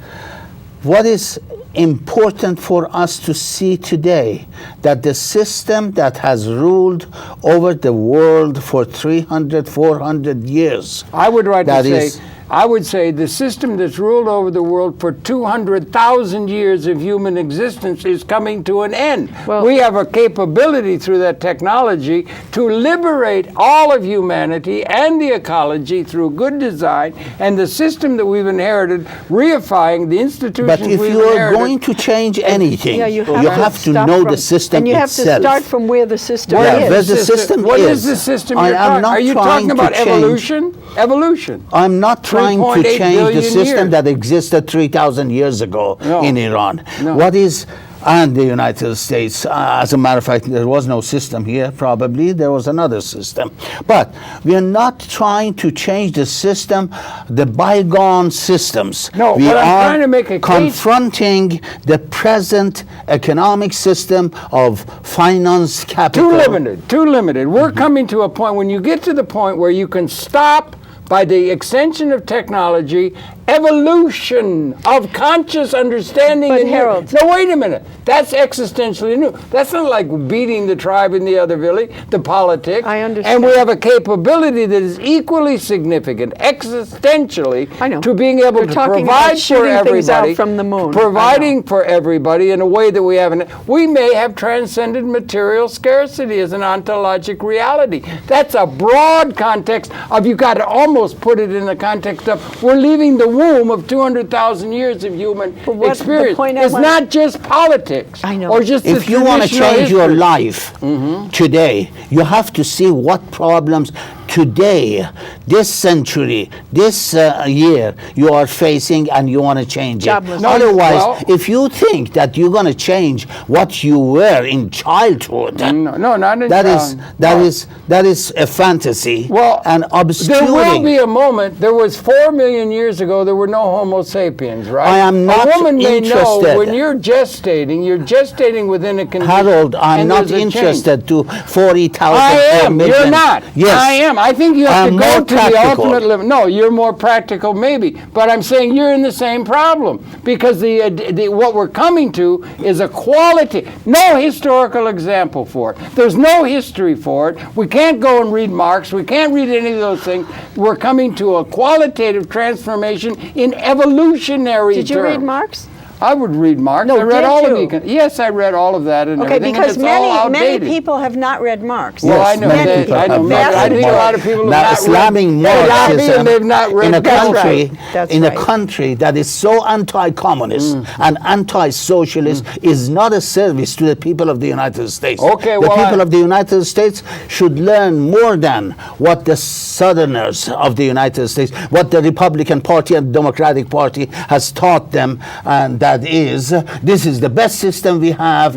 what is important for us to see today, that the system that has ruled over the world for 300, 400 years. I would rather that say, is- I would say the system that's ruled over the world for 200,000 years of human existence is coming to an end. Well- we have a capability through that technology to liberate all of humanity and the ecology through good design, and the system that we've inherited, reifying the institutions But if we've you are inherited. going to change anything, Yeah, you you have to stop know from- the system and you have itself. to start from where the system What Yeah, is where is. the system What is. is the system I you're am talking? not Are you trying talking to about change- evolution? Evolution. I'm not trying to 3.8 change the billion system years. that existed 3,000 years ago No. in Iran. No. What is, and the United States, as a matter of fact, there was no system here, probably, there was another system. But we are not trying to change the system, the bygone systems. No, we but I'm are trying to make a case- confronting the present economic system of finance capital. Too limited, too limited. We're coming to a point, when you get to the point where you can stop by the extension of technology, evolution of conscious understanding. But and Harold- no, wait a minute. That's existentially new. That's not like beating the tribe in the other village, the politics. I understand. And we have a capability that is equally significant, existentially, I know. to being able You're to talking about provide for shooting things out everybody, from the moon. I know. providing for everybody in a way that we haven't. We may have transcended material scarcity as an ontologic reality. That's a broad context of, you got to almost put it in the context of, we're leaving the womb of 200,000 years of human But what- the experience. point I It's want- not just politics. I know. Or just the If you want to traditional change your history. life today, you have to see what problems today, this century, this year, you are facing, and you want to change it. Jobless. No, Otherwise, well- if you think that you're going to change what you were in childhood, No, not in that is no. that is a fantasy Well, and there will obscuring. be a moment. There was 4 million years ago. There were no Homo sapiens, right? I am not A woman may interested. know when you're gestating within a condition. Harold, I'm and not there's a change. interested to 40,000 I or am. million. You're not. Yes. I am. I think you have I'm to go more to the practical. ultimate limit. No, you're more practical, maybe. But I'm saying you're in the same problem, because what we're coming to is a quality, no historical example for it. There's no history for it. We can't go and read Marx. We can't read any of those things. We're coming to a qualitative transformation in evolutionary Did you terms. read Marx? I would read Marx. No, I read did all you? of Yes, I read all of that and Okay, everything. because and it's all many outdated. people have not read Marx. Well, Yes, I know many that. people I know. have Maybe not I read think a Marx. lot of people have Now, not slamming read. Marxism They've not read in a That's country, right. That's in a right. country that is so anti-communist and anti-socialist is not a service to the people of the United States. Okay, the well, people of the United States should learn more than what the Southerners of the United States, what the Republican Party and Democratic Party has taught them, and that is, this is the best system we have.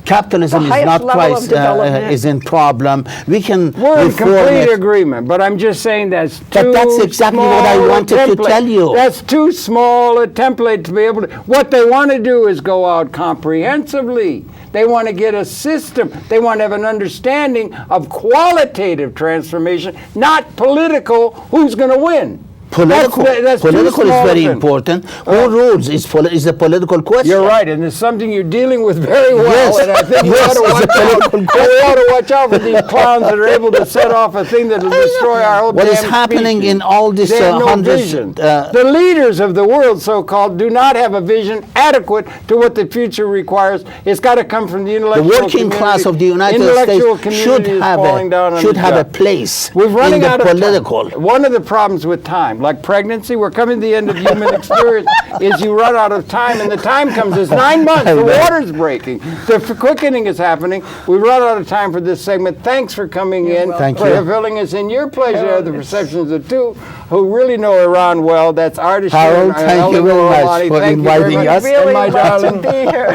Capitalism The is highest not level of development. is in problem. We can We're in reform complete it. agreement, but I'm just saying that's too But that's exactly what I small a wanted to template. tell you. That's too small a template to be able to. What they want to do is go out comprehensively. They want to get a system. They want to have an understanding of qualitative transformation, not political. Who's going to win? Political, That's too political is small a very thing. important. Who rules is a political question. You're right, and it's something you're dealing with very well. Yes. And I think Yes, we ought it's to a watch out. political We ought to watch out for these clowns that are able to set off a thing that will destroy our whole What is damn happening species. in all this They have no hundreds? vision. The leaders of the world, so-called, do not have a vision adequate to what the future requires. It's got to come from the the intellectual working community. class of the United Intellectual States should community is have falling down on should the have a job. place We're running in the out of political. time. One of the problems with time, like pregnancy, we're coming to the end of human experience, is you run out of time, and the time comes. It's 9 months. The water's breaking. The quickening is happening. We run out of time for this segment. Thanks for coming in. Thank for you. filling us in. Your pleasure are the perceptions of two who really know Iran well. That's Artist Harold, thank you very much for inviting us. And my glad to darling, be here.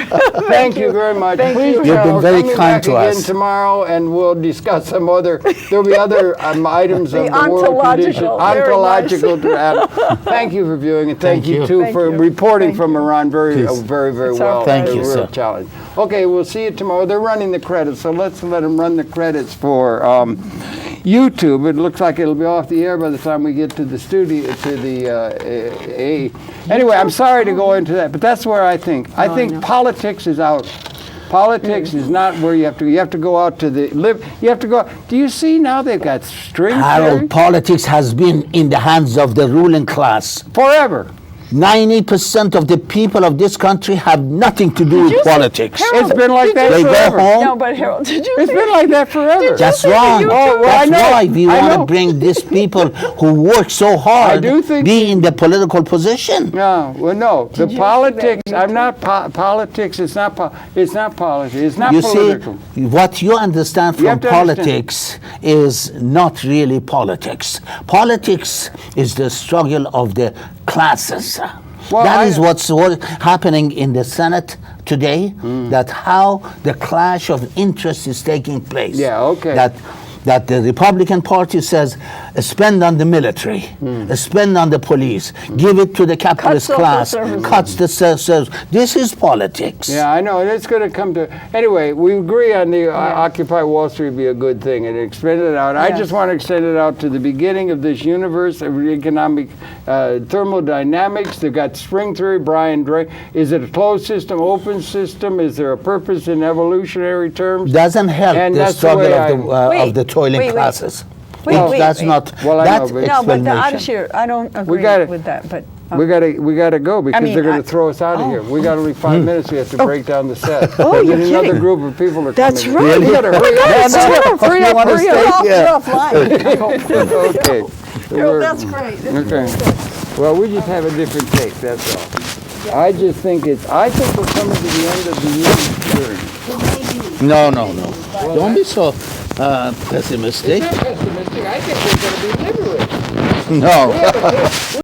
thank you very much. Thank Please, you. You've been Harold, very come kind back to again us. tomorrow, and we'll discuss some other. There'll be other items of The the world condition. ontological, very Ontological. Thank you for viewing, and thank you too Thank for you. reporting Thank from you. Iran very Please. very It's our well. Thank It's you, a real sir. challenge. Okay, we'll see you tomorrow. They're running the credits, so let's let them run the credits for YouTube. It looks like it'll be off the air by the time we get to the studio, to the Anyway, I'm sorry to go into that, but that's where I think. I think politics is out. Politics is not where you have to. You have to go out to the live. You have to go. Do you see now they've got string theory? Harold, politics has been in the hands of the ruling class Forever. 90% of the people of this country have nothing to do with politics. It's been like that They go forever. home. No, but Harold, did you It's see? been like that forever. That's see the wrong. YouTube? Oh, well, I That's know. why we I want to know. bring these people who work so hard do think- be in the political position. No, well, no. The you see politics. that I'm not politics. It's not. It's not politics. It's not You political. see, what you understand You from have to understand. politics is not really politics. Politics is the struggle of the classes. Well, That is what's happening in the Senate today, that how the clash of interest is taking place. Yeah, okay. That the Republican Party says, spend on the military, spend on the police, give it to the capitalist social class, services. cuts the service. This is politics. Yeah, I know, and it's going to come to. Anyway, we agree on the Occupy Wall Street be a good thing, and extend it out. I Yes. just want to extend it out to the beginning of this universe of economic thermodynamics. They've got string theory, Brian Drake. Is it a closed system, open system? Is there a purpose in evolutionary terms? Doesn't help And the that's the struggle way of the toiling wait. classes. Wait, Well, wait, that's wait. not Well, I that know, but- No, but the explanation. Adishir, I don't agree gotta- with that. But We gotta go because mean, they're gonna I- throw us out of here. We got only 5 minutes. We have to break down the set. Oh, And you're then another kidding. group of people are That's coming. right. We gotta hurry up. Hurry up, hurry up. You're offline. Okay. We're- That's great. Okay. Well, we just have a different take. That's all. I just think it's. I think we're coming to the end of the year. No. Don't be so pessimistic. It's not pessimistic. I think we're going to be liberated. No.